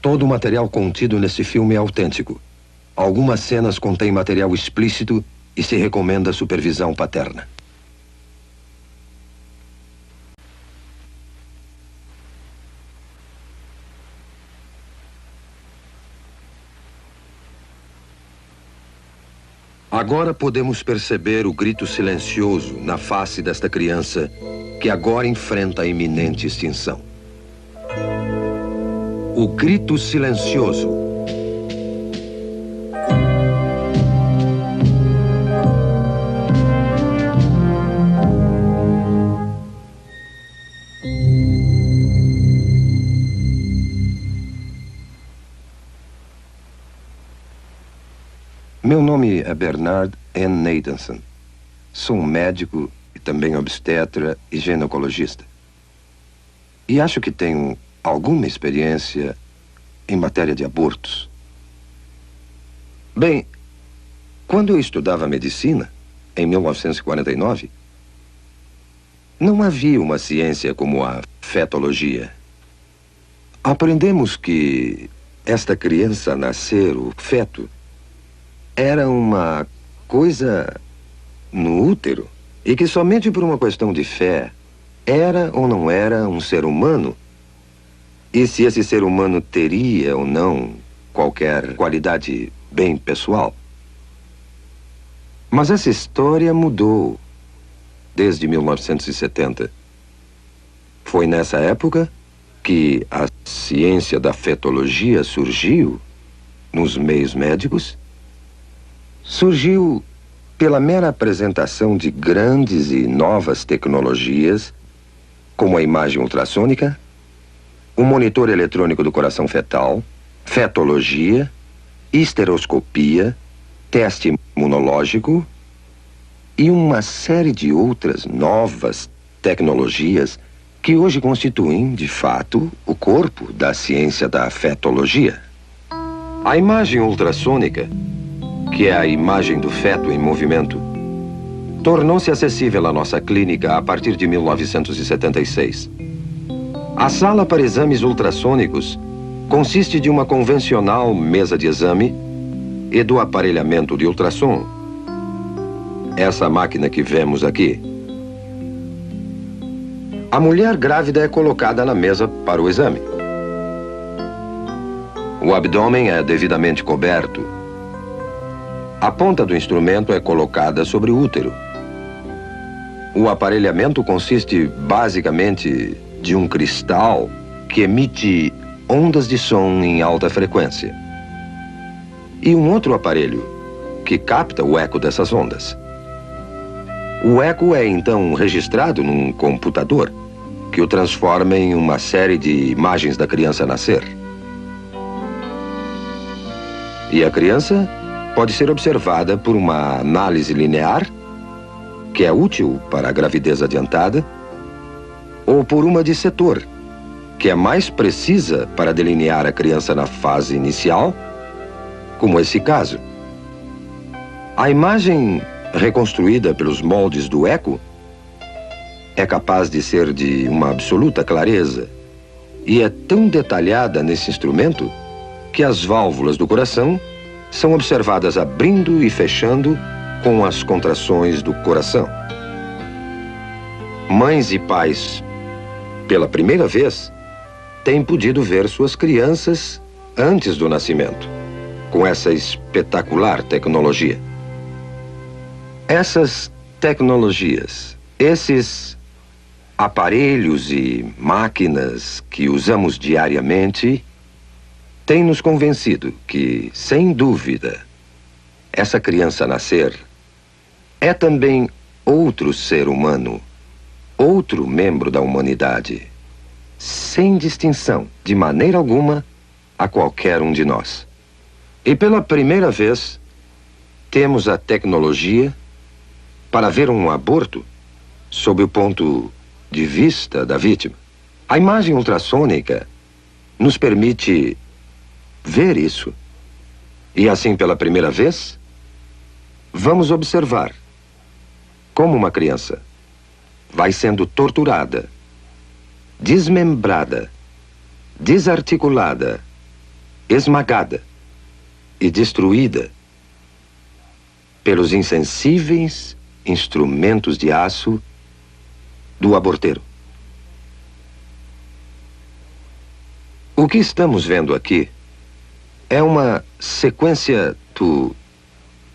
Todo o material contido nesse filme é autêntico. Algumas cenas contêm material explícito e se recomenda supervisão paterna. Agora podemos perceber o grito silencioso na face desta criança que agora enfrenta a iminente extinção. O grito silencioso. Meu nome é Bernard N. Nathanson. Sou um médico e também obstetra e ginecologista. E acho que tenho alguma experiência em matéria de abortos. Bem, quando eu estudava medicina, em 1949, não havia uma ciência como a fetologia. Aprendemos que esta criança a nascer, o feto, era uma coisa no útero e que somente por uma questão de fé era ou não era um ser humano e se esse ser humano teria ou não qualquer qualidade bem pessoal. Mas essa história mudou desde 1970. Foi nessa época que a ciência da fetologia surgiu nos meios médicos. Surgiu pela mera apresentação de grandes e novas tecnologias, como a imagem ultrassônica, o monitor eletrônico do coração fetal, fetologia, histeroscopia, teste imunológico e uma série de outras novas tecnologias que hoje constituem, de fato, o corpo da ciência da fetologia. A imagem ultrassônica, que é a imagem do feto em movimento, tornou-se acessível à nossa clínica a partir de 1976. A sala para exames ultrassônicos consiste de uma convencional mesa de exame e do aparelhamento de ultrassom. Essa máquina que vemos aqui. A mulher grávida é colocada na mesa para o exame. O abdômen é devidamente coberto. A ponta do instrumento é colocada sobre o útero. O aparelhamento consiste basicamente de um cristal que emite ondas de som em alta frequência e um outro aparelho que capta o eco dessas ondas. O eco é então registrado num computador que o transforma em uma série de imagens da criança a nascer. E a criança pode ser observada por uma análise linear, que é útil para a gravidez adiantada, ou por uma de setor, que é mais precisa para delinear a criança na fase inicial, como esse caso. A imagem reconstruída pelos moldes do eco é capaz de ser de uma absoluta clareza e é tão detalhada nesse instrumento que as válvulas do coração são observadas abrindo e fechando com as contrações do coração. Mães e pais, pela primeira vez, têm podido ver suas crianças antes do nascimento, com essa espetacular tecnologia. Essas tecnologias, esses aparelhos e máquinas que usamos diariamente, tem nos convencido que, sem dúvida, essa criança a nascer é também outro ser humano, outro membro da humanidade, sem distinção, de maneira alguma, a qualquer um de nós. E pela primeira vez, temos a tecnologia para ver um aborto sob o ponto de vista da vítima. A imagem ultrassônica nos permite ver isso. E assim, pela primeira vez, vamos observar como uma criança vai sendo torturada, desmembrada, desarticulada esmagada e destruída pelos insensíveis instrumentos de aço do aborteiro. O que estamos vendo aqui é uma sequência do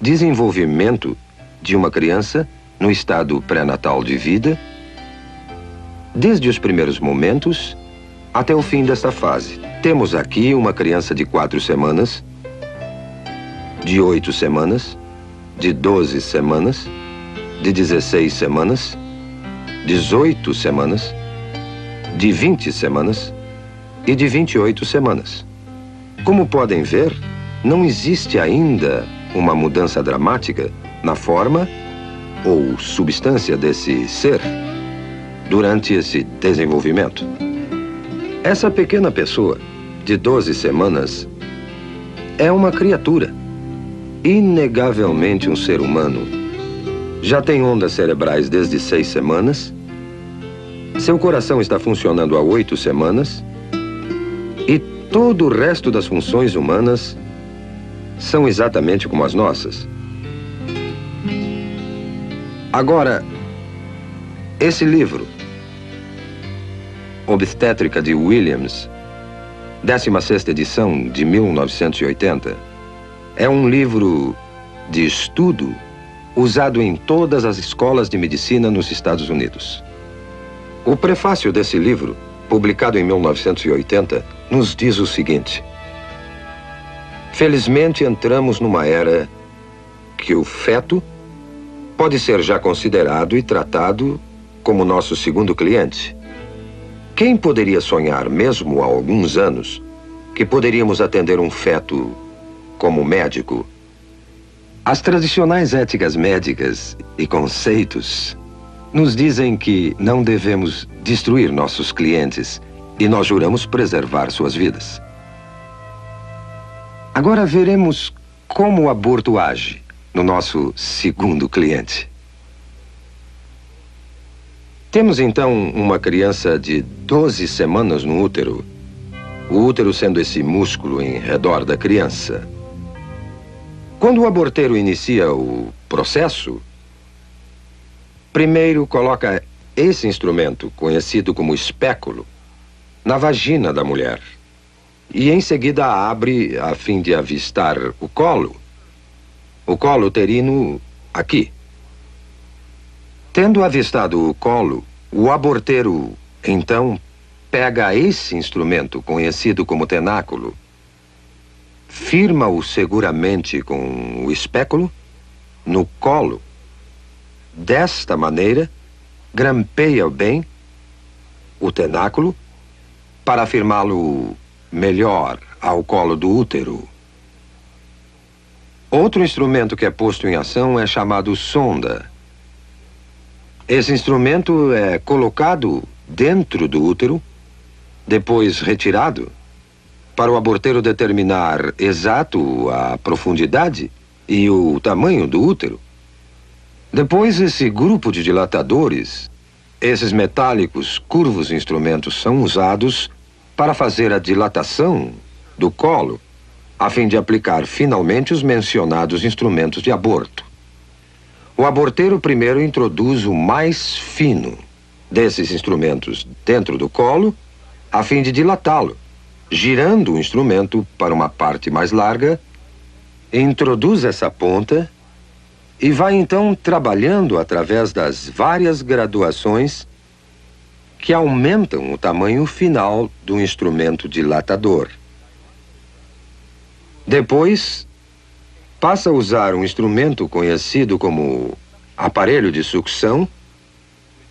desenvolvimento de uma criança no estado pré-natal de vida, desde os primeiros momentos até o fim desta fase. Temos aqui uma criança de 4 semanas, de 8 semanas, de 12 semanas, de 16 semanas, 18 semanas, de 20 semanas e de 28 semanas. Como podem ver, não existe ainda uma mudança dramática na forma ou substância desse ser durante esse desenvolvimento. Essa pequena pessoa, de 12 semanas, é uma criatura, inegavelmente um ser humano. Já tem ondas cerebrais desde 6 semanas, seu coração está funcionando há 8 semanas e todo o resto das funções humanas são exatamente como as nossas. Agora, esse livro, Obstétrica de Williams, 16ª edição de 1980, é um livro de estudo usado em todas as escolas de medicina nos Estados Unidos. O prefácio desse livro, publicado em 1980, nos diz o seguinte: felizmente entramos numa era que o feto pode ser já considerado e tratado como nosso segundo cliente. Quem poderia sonhar, mesmo há alguns anos, que poderíamos atender um feto como médico? As tradicionais éticas médicas e conceitos nos dizem que não devemos destruir nossos clientes e nós juramos preservar suas vidas. Agora veremos como o aborto age no nosso segundo cliente. Temos então uma criança de 12 semanas no útero, o útero sendo esse músculo em redor da criança. Quando o aborteiro inicia o processo, primeiro coloca esse instrumento, conhecido como espéculo, na vagina da mulher e em seguida abre a fim de avistar o colo uterino aqui. Tendo avistado o colo, o aborteiro, então, pega esse instrumento, conhecido como tenáculo, firma-o seguramente com o espéculo no colo. Desta maneira, grampeia bem o tenáculo para firmá-lo melhor ao colo do útero. Outro instrumento que é posto em ação é chamado sonda. Esse instrumento é colocado dentro do útero, depois retirado, para o aborteiro determinar exato a profundidade e o tamanho do útero. Depois, esse grupo de dilatadores, esses metálicos curvos instrumentos, são usados para fazer a dilatação do colo, a fim de aplicar finalmente os mencionados instrumentos de aborto. O aborteiro primeiro introduz o mais fino desses instrumentos dentro do colo, a fim de dilatá-lo, girando o instrumento para uma parte mais larga, introduz essa ponta e vai então trabalhando através das várias graduações que aumentam o tamanho final do instrumento dilatador. Depois, passa a usar um instrumento conhecido como aparelho de sucção,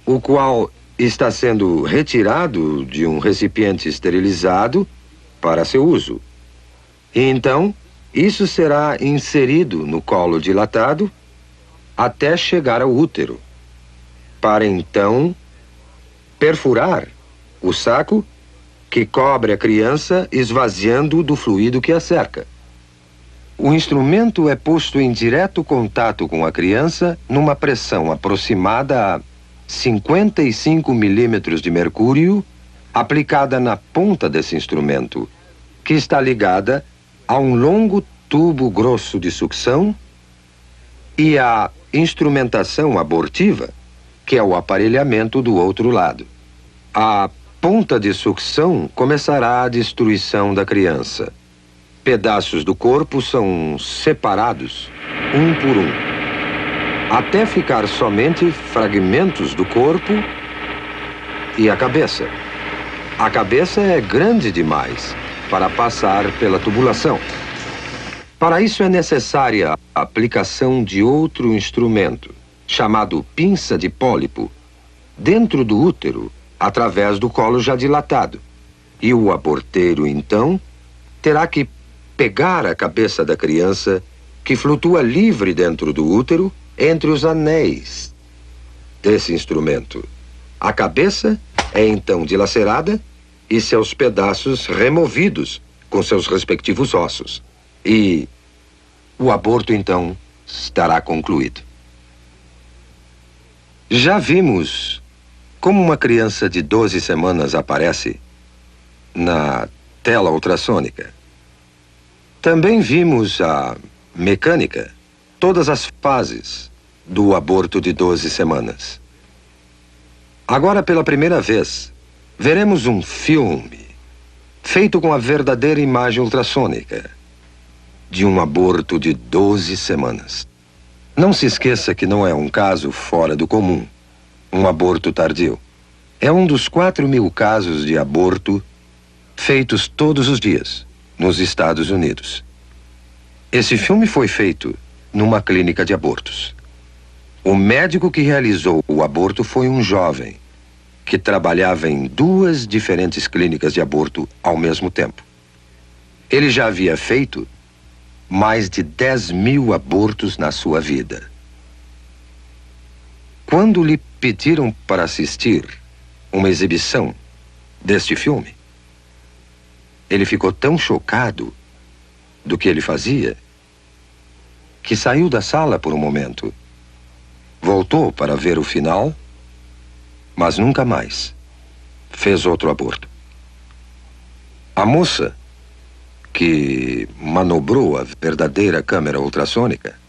o qual está sendo retirado de um recipiente esterilizado para seu uso. E então, isso será inserido no colo dilatado até chegar ao útero, para então perfurar o saco que cobre a criança, esvaziando do fluido que a cerca. O instrumento é posto em direto contato com a criança numa pressão aproximada a 55 milímetros de mercúrio aplicada na ponta desse instrumento, que está ligada há um longo tubo grosso de sucção e a instrumentação abortiva, que é o aparelhamento do outro lado. A ponta de sucção começará a destruição da criança. Pedaços do corpo são separados, um por um, até ficar somente fragmentos do corpo e a cabeça. A cabeça é grande demais para passar pela tubulação. Para isso é necessária a aplicação de outro instrumento, chamado pinça de pólipo, dentro do útero, através do colo já dilatado. E o aborteiro, então, terá que pegar a cabeça da criança, que flutua livre dentro do útero, entre os anéis desse instrumento. A cabeça é então dilacerada e seus pedaços removidos com seus respectivos ossos. E o aborto, então, estará concluído. Já vimos como uma criança de 12 semanas aparece na tela ultrassônica. Também vimos a mecânica, todas as fases do aborto de 12 semanas. Agora, pela primeira vez, veremos um filme feito com a verdadeira imagem ultrassônica de um aborto de 12 semanas. Não se esqueça que não é um caso fora do comum, um aborto tardio. É um dos 4.000 casos de aborto feitos todos os dias nos Estados Unidos. Esse filme foi feito numa clínica de abortos. O médico que realizou o aborto foi um jovem que trabalhava em 2 diferentes clínicas de aborto ao mesmo tempo. Ele já havia feito mais de 10.000 abortos na sua vida. Quando lhe pediram para assistir uma exibição deste filme, ele ficou tão chocado do que ele fazia que saiu da sala por um momento. Voltou para ver o final, mas nunca mais fez outro aborto. A moça que manobrou a verdadeira câmera ultrassônica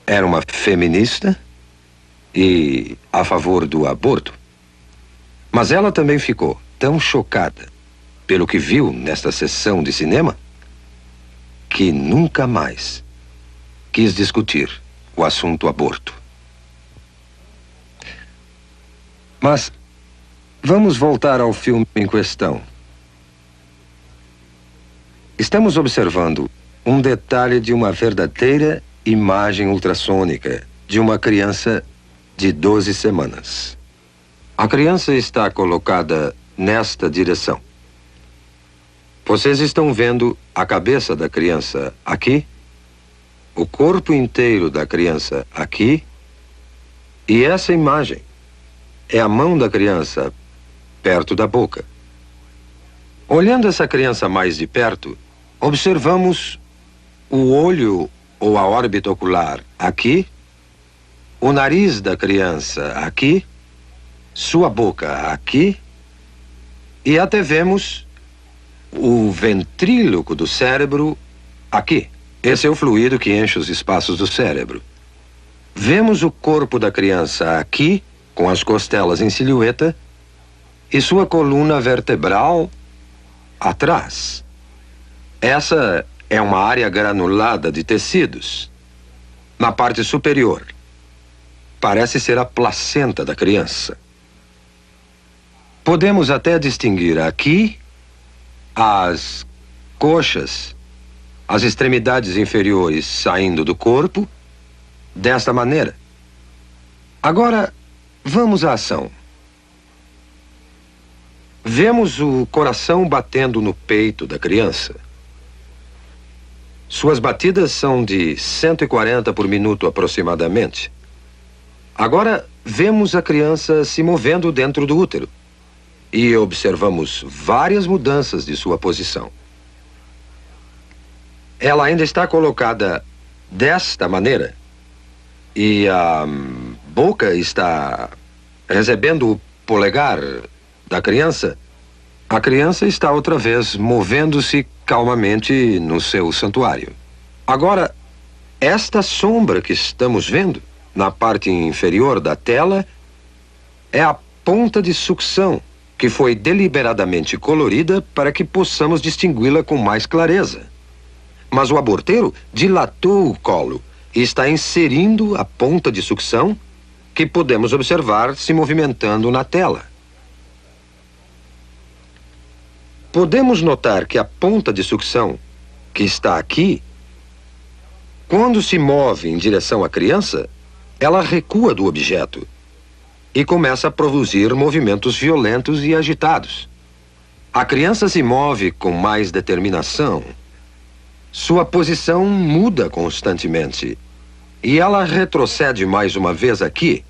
era uma feminista e a favor do aborto. Mas ela também ficou tão chocada pelo que viu nesta sessão de cinema que nunca mais quis discutir o assunto aborto. Mas vamos voltar ao filme em questão. Estamos observando um detalhe de uma verdadeira imagem ultrassônica de uma criança de 12 semanas. A criança está colocada nesta direção. Vocês estão vendo a cabeça da criança aqui, o corpo inteiro da criança aqui, e essa imagem é a mão da criança perto da boca. Olhando essa criança mais de perto, observamos o olho ou a órbita ocular aqui, o nariz da criança aqui, sua boca aqui, e até vemos o ventríloco do cérebro aqui. Esse é o fluido que enche os espaços do cérebro. Vemos o corpo da criança aqui, com as costelas em silhueta, e sua coluna vertebral atrás. Essa é uma área granulada de tecidos. Na parte superior, parece ser a placenta da criança. Podemos até distinguir aqui as coxas, as extremidades inferiores saindo do corpo, desta maneira. Agora, vamos à ação. Vemos o coração batendo no peito da criança. Suas batidas são de 140 por minuto aproximadamente. Agora, vemos a criança se movendo dentro do útero e observamos várias mudanças de sua posição. Ela ainda está colocada desta maneira e a boca está recebendo o polegar da criança A criança está outra vez movendo-se calmamente no seu santuário. Agora, esta sombra que estamos vendo na parte inferior da tela é a ponta de sucção que foi deliberadamente colorida para que possamos distingui-la com mais clareza. Mas o aborteiro dilatou o colo e está inserindo a ponta de sucção que podemos observar se movimentando na tela. Podemos notar que a ponta de sucção que está aqui, quando se move em direção à criança, ela recua do objeto e começa a produzir movimentos violentos e agitados. A criança se move com mais determinação. Sua posição muda constantemente e ela retrocede mais uma vez aqui.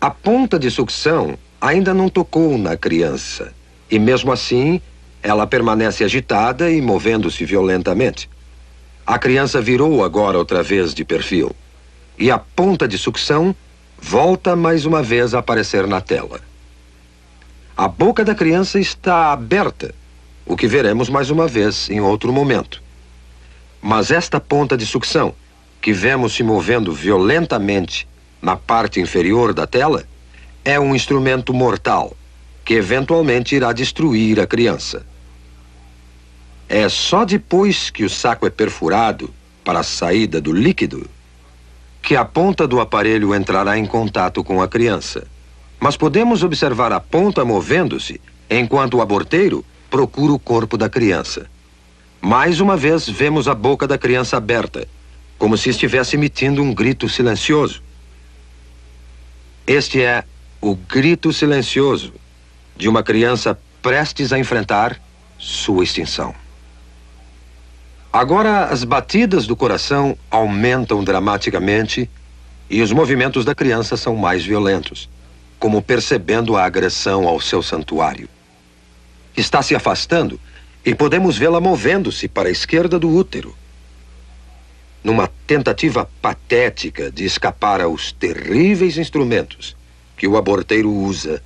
A ponta de sucção ainda não tocou na criança e mesmo assim ela permanece agitada e movendo-se violentamente. A criança virou agora outra vez de perfil e a ponta de sucção volta mais uma vez a aparecer na tela. A boca da criança está aberta, o que veremos mais uma vez em outro momento. Mas esta ponta de sucção, que vemos se movendo violentamente na parte inferior da tela, é um instrumento mortal, que eventualmente irá destruir a criança. É só depois que o saco é perfurado para a saída do líquido que a ponta do aparelho entrará em contato com a criança. Mas podemos observar a ponta movendo-se enquanto o aborteiro procura o corpo da criança. Mais uma vez vemos a boca da criança aberta, como se estivesse emitindo um grito silencioso. Este é o grito silencioso de uma criança prestes a enfrentar sua extinção. Agora as batidas do coração aumentam dramaticamente e os movimentos da criança são mais violentos, como percebendo a agressão ao seu santuário. Está se afastando e podemos vê-la movendo-se para a esquerda do útero, numa tentativa patética de escapar aos terríveis instrumentos que o aborteiro usa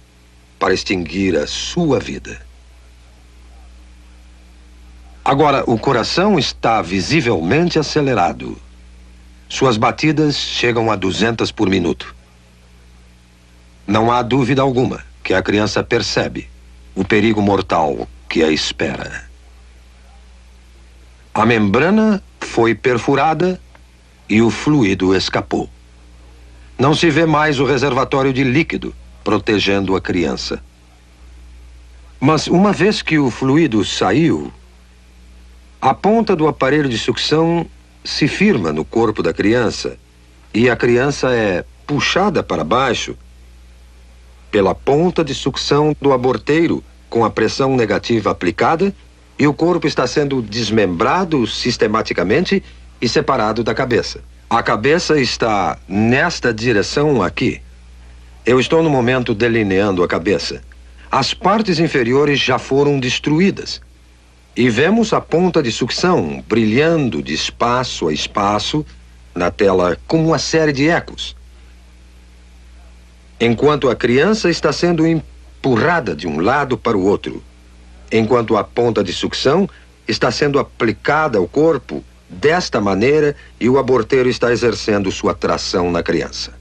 para extinguir a sua vida. Agora, o coração está visivelmente acelerado. Suas batidas chegam a 200 por minuto. Não há dúvida alguma que a criança percebe o perigo mortal que a espera. A membrana foi perfurada e o fluido escapou. Não se vê mais o reservatório de líquido protegendo a criança. Mas uma vez que o fluido saiu, a ponta do aparelho de sucção se firma no corpo da criança e a criança é puxada para baixo pela ponta de sucção do aborteiro com a pressão negativa aplicada e o corpo está sendo desmembrado sistematicamente e separado da cabeça. A cabeça está nesta direção aqui. Eu estou no momento delineando a cabeça. As partes inferiores já foram destruídas. E vemos a ponta de sucção brilhando de espaço a espaço na tela como uma série de ecos. Enquanto a criança está sendo empurrada de um lado para o outro, enquanto a ponta de sucção está sendo aplicada ao corpo desta maneira e o aborteiro está exercendo sua tração na criança.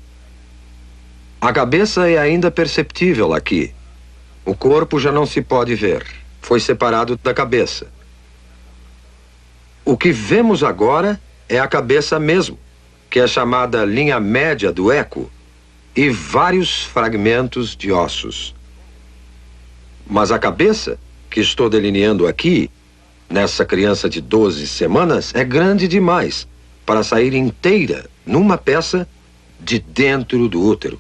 A cabeça é ainda perceptível aqui. O corpo já não se pode ver. Foi separado da cabeça. O que vemos agora é a cabeça mesmo, que é chamada linha média do eco, e vários fragmentos de ossos. Mas a cabeça, que estou delineando aqui, nessa criança de 12 semanas, é grande demais para sair inteira numa peça de dentro do útero.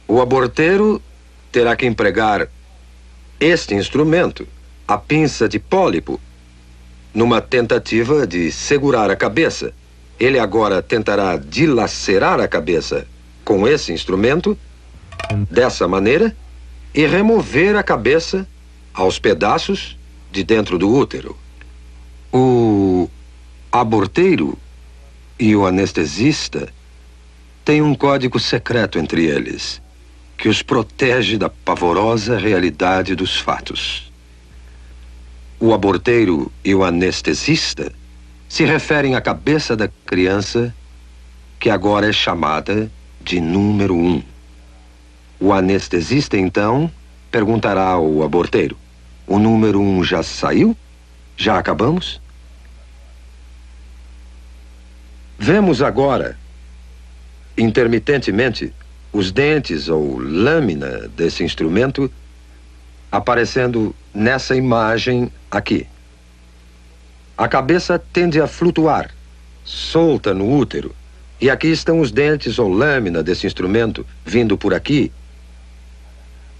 O aborteiro terá que empregar este instrumento, a pinça de pólipo, numa tentativa de segurar a cabeça. Ele agora tentará dilacerar a cabeça com esse instrumento, dessa maneira, e remover a cabeça aos pedaços de dentro do útero. O aborteiro e o anestesista têm um código secreto entre eles, que os protege da pavorosa realidade dos fatos. o aborteiro e o anestesista se referem à cabeça da criança, que agora é chamada de número 1. O anestesista, então, perguntará ao aborteiro: o número 1 já saiu? Já acabamos? Vemos agora, intermitentemente, os dentes ou lâmina desse instrumento aparecendo nessa imagem aqui. A cabeça tende a flutuar, solta no útero, e aqui estão os dentes ou lâmina desse instrumento vindo por aqui,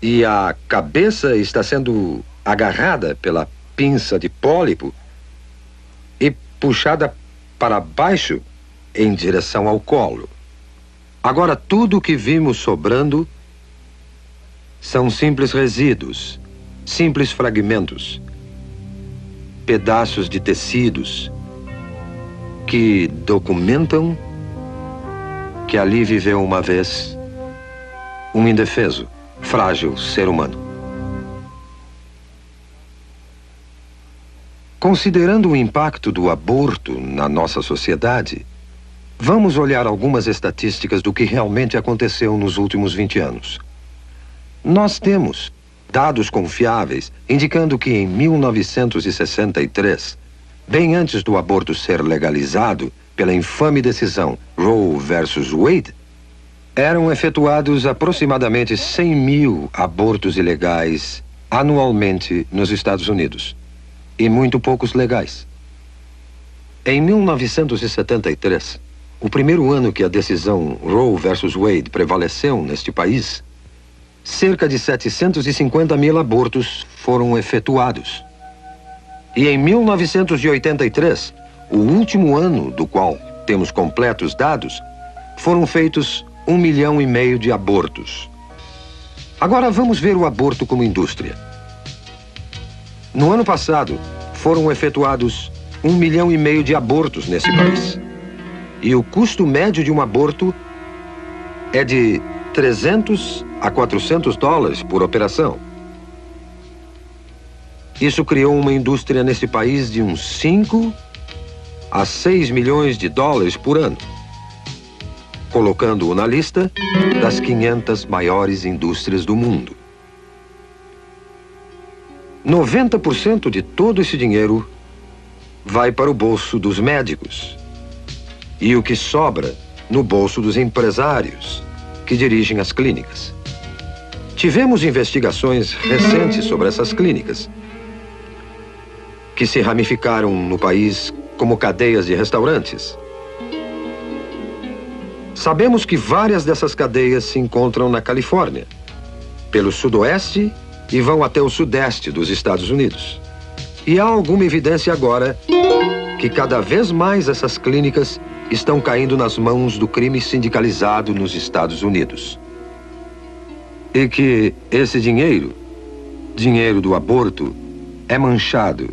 e a cabeça está sendo agarrada pela pinça de pólipo e puxada para baixo em direção ao colo. Agora, tudo o que vimos sobrando são simples resíduos, simples fragmentos, pedaços de tecidos que documentam que ali viveu uma vez um indefeso, frágil ser humano. Considerando o impacto do aborto na nossa sociedade, vamos olhar algumas estatísticas do que realmente aconteceu nos últimos 20 anos. Nós temos dados confiáveis indicando que em 1963, bem antes do aborto ser legalizado pela infame decisão Roe versus Wade, eram efetuados aproximadamente 100 mil abortos ilegais anualmente nos Estados Unidos, e muito poucos legais. Em 1973, o primeiro ano que a decisão Roe versus Wade prevaleceu neste país, cerca de 750 mil abortos foram efetuados. E em 1983, o último ano do qual temos completos dados, foram feitos 1,5 milhão de abortos. Agora vamos ver o aborto como indústria. No ano passado, foram efetuados 1,5 milhão de abortos nesse país. E o custo médio de um aborto é de 300 a 400 dólares por operação. Isso criou uma indústria nesse país de uns 5 a 6 milhões de dólares por ano, colocando-o na lista das 500 maiores indústrias do mundo. 90% de todo esse dinheiro vai para o bolso dos médicos e o que sobra no bolso dos empresários que dirigem as clínicas. Tivemos investigações recentes sobre essas clínicas, que se ramificaram no país como cadeias de restaurantes. Sabemos que várias dessas cadeias se encontram na Califórnia, pelo sudoeste e vão até o sudeste dos Estados Unidos. E há alguma evidência agora que cada vez mais essas clínicas estão caindo nas mãos do crime sindicalizado nos Estados Unidos. E que esse dinheiro do aborto, é manchado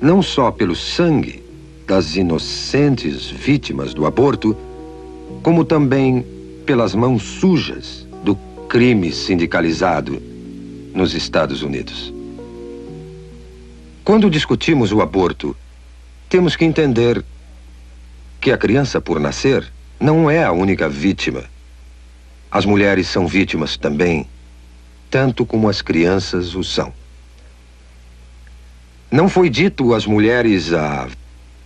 não só pelo sangue das inocentes vítimas do aborto, como também pelas mãos sujas do crime sindicalizado nos Estados Unidos. Quando discutimos o aborto, temos que entender que a criança por nascer não é a única vítima. As mulheres são vítimas também, tanto como as crianças o são. Não foi dito às mulheres a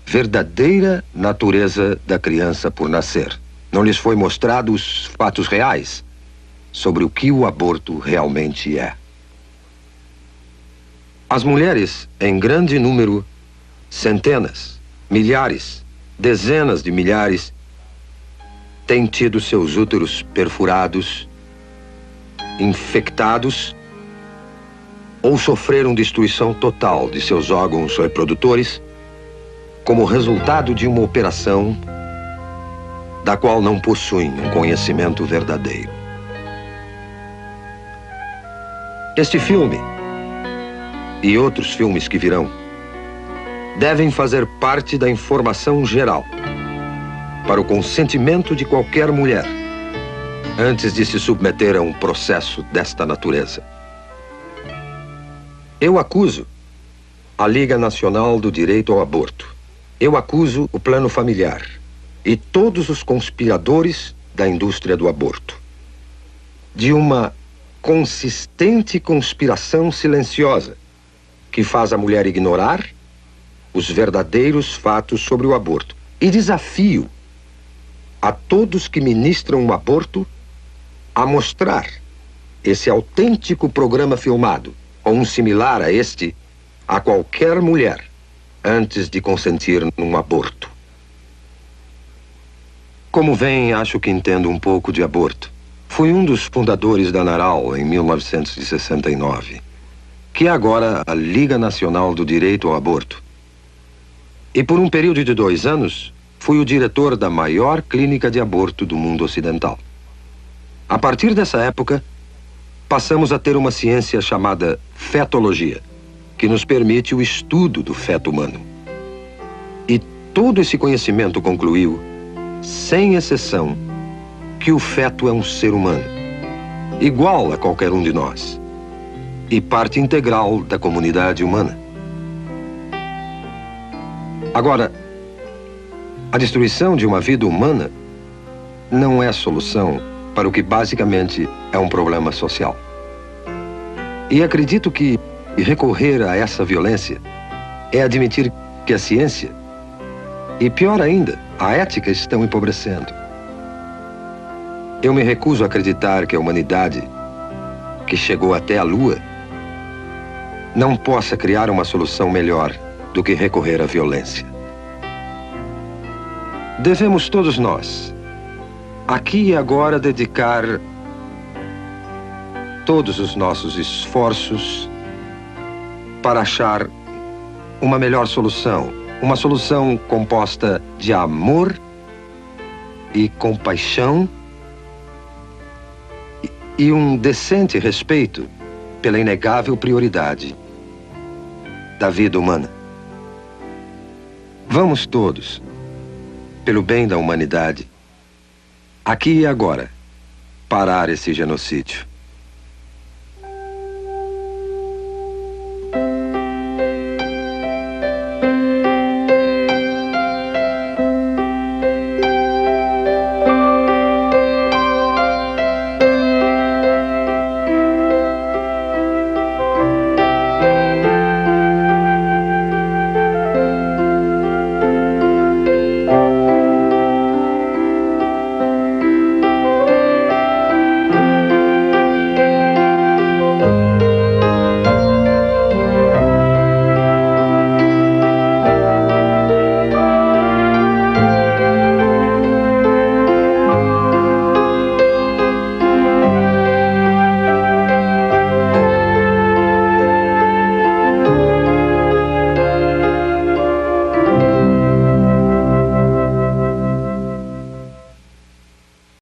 verdadeira natureza da criança por nascer. Não lhes foi mostrado os fatos reais sobre o que o aborto realmente é. As mulheres, em grande número, centenas, milhares, dezenas de milhares, têm tido seus úteros perfurados, infectados ou sofreram destruição total de seus órgãos reprodutores como resultado de uma operação da qual não possuem um conhecimento verdadeiro. Este filme e outros filmes que virão devem fazer parte da informação geral para o consentimento de qualquer mulher antes de se submeter a um processo desta natureza. Eu acuso a Liga Nacional do Direito ao Aborto. Eu acuso o plano familiar e todos os conspiradores da indústria do aborto de uma consistente conspiração silenciosa que faz a mulher ignorar os verdadeiros fatos sobre o aborto. E desafio a todos que ministram o aborto a mostrar esse autêntico programa filmado, ou um similar a este, a qualquer mulher antes de consentir num aborto. Como veem, acho que entendo um pouco de aborto. Fui um dos fundadores da NARAL em 1969, que é agora a Liga Nacional do Direito ao Aborto. E por um período de 2 anos, fui o diretor da maior clínica de aborto do mundo ocidental. A partir dessa época, passamos a ter uma ciência chamada fetologia, que nos permite o estudo do feto humano. E todo esse conhecimento concluiu, sem exceção, que o feto é um ser humano, igual a qualquer um de nós, e parte integral da comunidade humana. Agora, a destruição de uma vida humana não é solução para o que basicamente é um problema social. E acredito que recorrer a essa violência é admitir que a ciência, e pior ainda, a ética estão empobrecendo. Eu me recuso a acreditar que a humanidade, que chegou até a Lua, não possa criar uma solução melhor do que recorrer à violência. Devemos todos nós, aqui e agora, dedicar todos os nossos esforços para achar uma melhor solução, uma solução composta de amor e compaixão e um decente respeito pela inegável prioridade da vida humana. Vamos todos, pelo bem da humanidade, aqui e agora, parar esse genocídio.